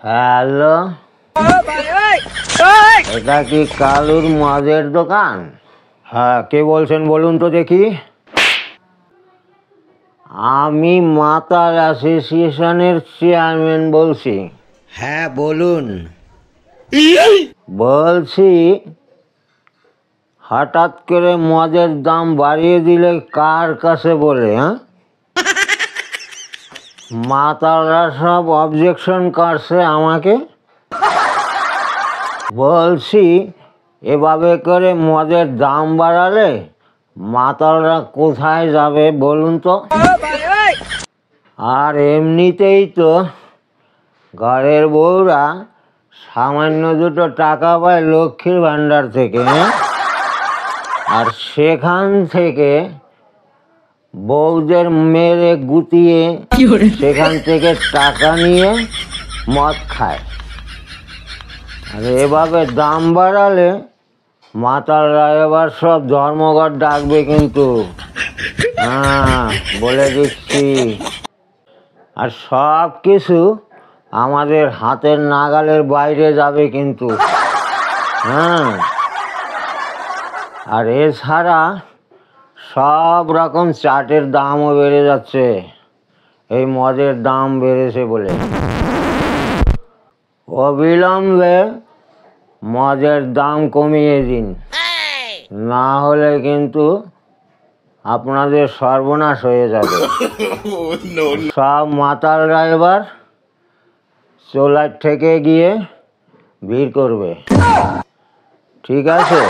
Hello, এটা কি কালুর মদের দোকান? হ্যাঁ, কে বলছেন বলুন তো দেখি। আমি মাতাল অ্যাসোসিয়েশনের চেয়ারম্যান বলছি। হ্যাঁ বলুন। বলছি হঠাৎ করে মদের দাম বাড়িয়ে দিলে কার কাছে বলে? হ্যাঁ, মাতালরা সব অবজেকশন করছে আমাকে। বলছি এভাবে করে মদের দাম বাড়ালে মাতালরা কোথায় যাবে বলুন তো? আর এমনিতেই তো ঘরের বউরা সামান্য দুটো টাকা পায় লক্ষ্মীর ভাণ্ডার থেকে, আর সেখান থেকে বউদের মেরে গুটিয়ে সেখান থেকে টাকা নিয়ে মদ খায়। আর এভাবে দাম বাড়ালে মাতালরা এবার সব ধর্মঘট ডাকবে কিন্তু। হ্যাঁ বলে দিচ্ছি। আর সব কিছু আমাদের হাতের নাগালের বাইরে যাবে কিন্তু। হ্যাঁ, আর এছাড়া সব রকম চাটের দামও বেড়ে যাচ্ছে, এই মদের দাম বেড়েছে বলে। অবিলম্বে মদের দাম কমিয়ে দিন, না হলে কিন্তু আপনাদের সর্বনাশ হয়ে যাবে। সব মাতালরা এবার চোলার থেকে গিয়ে ভিড় করবে, ঠিক আছে?